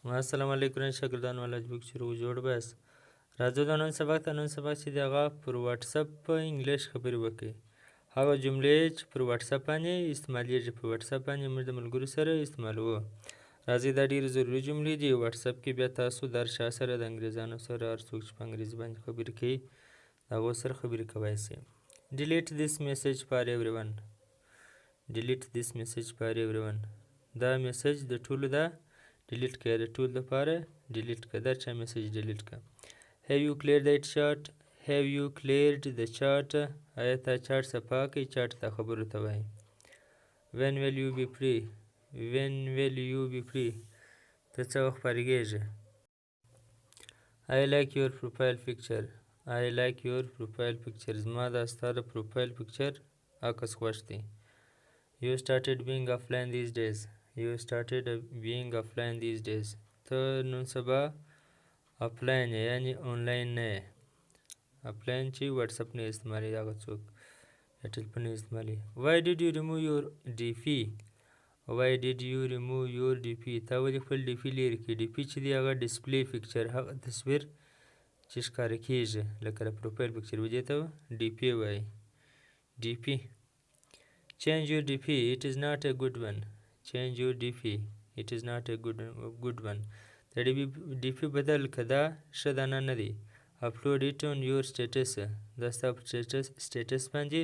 السلام علیکم شاګردانو الله دې شروع جوړ بس راځو د نن سبق چې دی هغه پر واتساپ په انګلیش خبرې وکړي هغه جملې چې پر واتساپ باندې استعمالیږي په واتساپ باندې موږ د ملګرو سره استعمالوو راځئ دا ډېرې ضروري جملې دي واتساپ کې بیا تاسو د هر چا سره د انګریزانو سره هر څوک چې په انګریزي باندې خبرې کوي د هغو سره خبرې کولی شئ delete this message for everyone delete this message for everyone دا میسج د ټولو ده ډیلیټ کړه د ټول لپاره ډیلیټ کړه دا چا میسج ډیلیټ کړه have you cleared the chat have you cleared the chat آیا تا چاټ صفا کړئ چاټ ته خبرو ته وایي when will you be free when will you be free ته څه وخت فارغېږې I like your profile picture I like your profile picture زما دا ستا د پروفایل پکچر عکس خوښ دی you started being offline these days you started being offline these days ته نن سبا افلاین یعنی آنلاین نه یې افلاین چې واتساپ نه استعمالي هغه څوک یا ټلیفون نه استعمالي why did you remove your dp why did you remove your dp تا ولې خپل dp لرې کړي dp چې دی هغه ډسپلی پکچر هغه تصویر چې ښکاره کېږي لکه د پروفایل پکچر دې ته dp وایي dp change your dp it is not a good one change your dp it is not a good one د dp بدل که دا ښه دانه نه دی upload it on your status دا ستا په status باندې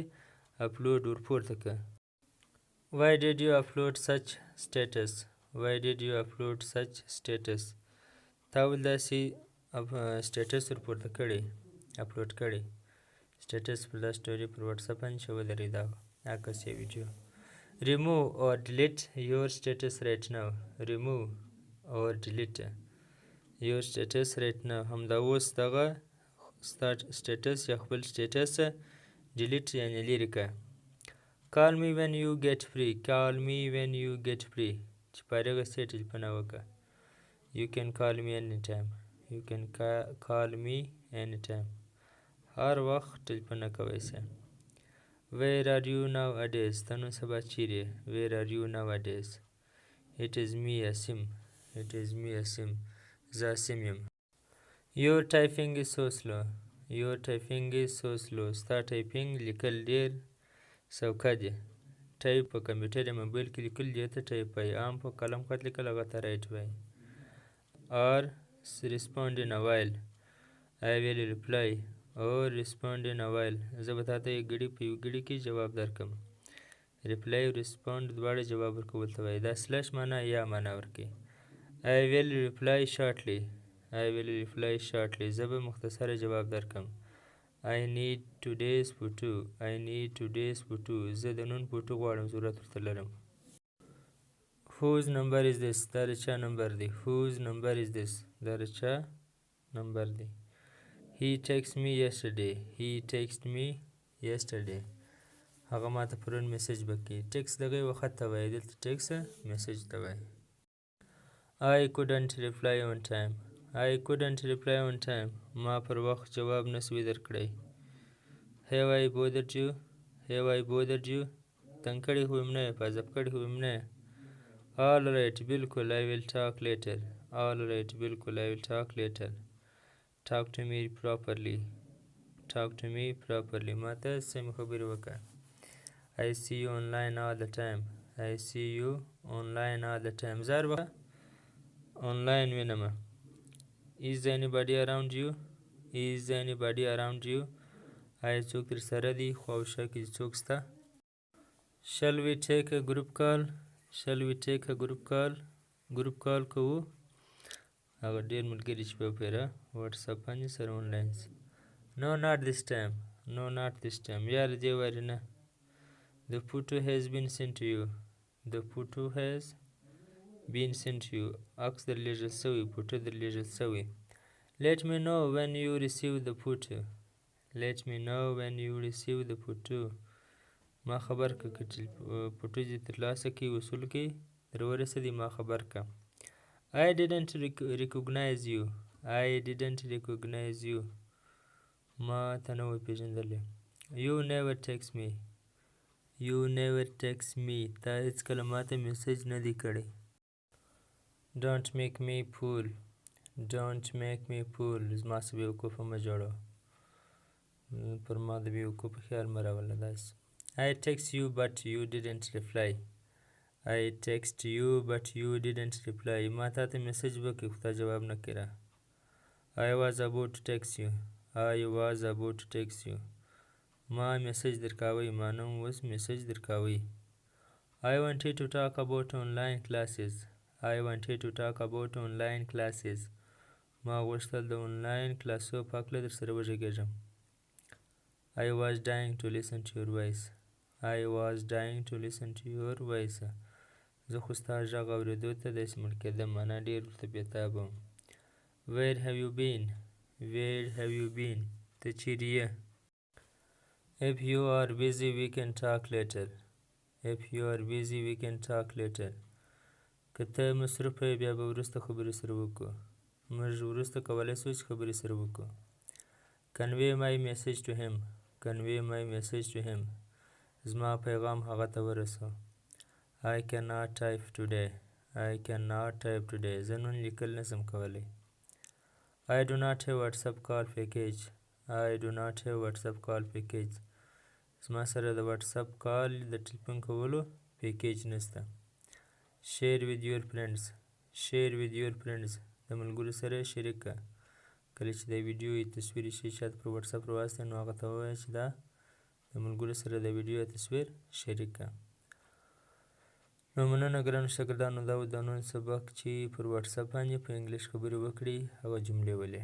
upload ورپورته که why did you upload such status why did you upload such status تا ول داسې status ورپورته کړی upload کړی status پر دا story پر واتساپ باندې چې ودرېد هغه عکس یا ویډیو remove or delete your status right now remove or delete your status right now همدا اوس دغه status یا خپل status delete یعنی لرې کړه call me when you get free call me when you get free چې فارغه شې ټلیفون وکړه you can call me anytime you can call me anytime هر وخت ټلیفون کولی شې where are you nowadays ته نن سبا چیرې where are you nowadays it is me Asim it is me Asim زه Asim یم your typing is so slow your typing is so slow ستا ټایپینګ لیکل ډېر سوکه دی ټایپ په کمپیوټر یا موبایل کې لیکل دې ته ټایپ وایي عام په قلم خط لیکل هغه ته رایټ وایي or respond in a while I will reply or respond in a while زه به تا ته یو ګړي په یو ګړي کې جواب درکړم reply او respond دواړه جواب ورکول ته وایي دا سلش معنا یا معنا ورکوي I will reply shortly I will reply shortly زه به مختصره جواب درکړم I need today's photo I need today's photo زه د نن فوټو غواړم ضرورت ورته لرم whose number is this دا د چا نمبر دی whose number is this دا د چا نمبر دی he texted me yesterday he texted me yesterday هغه ما ته پرون میسج وکړي ټکس دغه یو خط ته وایي دلته ټکس میسج ته وایي I couldn't reply on time I couldn't reply on time ما پر وخت جواب نسوي درکړی have I bothered you have I bothered you تنګ کړی خو یم نه په عذاب کړی خو یم نه all right بالکل I will talk later all right بالکل I will talk later talk to me properly talk to me properly ما ته سم خبرې وکړه I see you online all the time I see you online all the time زار وخت online وینم is anybody around you is anybody around you آیا څوک در سره دی خواوشا کې څوک شته shall we take a group call shall we take a group call کوو هغه ډېر ملګري چې په پیره واتساپ باندې سره آنلاین no not this time no not this time یار دې واري نه the photo has been sent to you the photo has been sent to you عکس در لیږل شوی فوټو در لیږل شوی let me know when you receive the photo let me know when you receive the photo ما خبر که فوټو دې ترلاسه کړي وصول کړي در ورسېدي ما خبر که I didn't recognize you I didn't recognize you ما ته نه وې پېژندلی you never text me you never text me تا هېڅکله ما ته میسج نه دی کړی Don't make me fool. Don't make me fool. زما څه بیوقوفه مه جوړوه. پر ما د بیوقوفه خیال مه راوله داسې. I text you but you didn't reply. I text you but you didn't reply. ما تا ته میسج وکړ خو تا جواب نه کړی را. I was about to text you. I was about to text you. ما میسج درکاوی. ما نن اوس میسج درکاوی. I wanted to talk about online classes. I wanted to talk about online classes. ما غوښتل د آنلاین کلاسو په هکله در سره وغږېږم. I was dying to listen to your voice. I was dying to listen to your voice. زه خو ستا غږ اورېدو ته داسې مړ کېدم. معنا ډېر ورته بېتابه وم. Where have you been? Where have you been? ته چیرې یې؟ If you are busy we can talk later. If you are busy we can talk later. که ته مصروفه یې بیا به وروسته خبرې سره وکړو. موږ وروسته کولی شو چې خبرې سره وکړو. Convey my message to him. Convey my message to him. زما پیغام هغه ته ورسو. I cannot type today. I cannot type today. زه نن لیکل نشم کولی. I do not have WhatsApp call package. I do not have WhatsApp call package. زما سره د واتساپ کال د ټلیفون کولو پیکیج نشته. Share with your friends. Share with your friends. د ملګرو سره شریک کړه. کله چې د ویډیو یا تصویر شي چاته پر واتساپ راواستوي نو هغه ته ووایه چې دا د ملګرو سره د ویډیو یا تصویر شریک کړه. نو مننه ګرانو شاګردانو، دا و د نن سبق چې پر واتساپ باندې په انګلیش خبرې وکړئ هغه جملې ولې.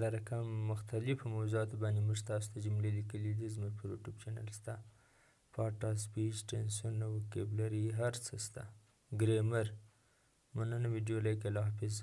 دا رقم مختلفو موضوعاتو باندې موږ تاسو ته جملې لیکلي دي. زموږ په یوټیوب چینل شته. پاټا، سپیچ، ټینسونه، وکیبلري، هر څه شته. ګریمر. مننه، ویډیو لایک. الله حافظ.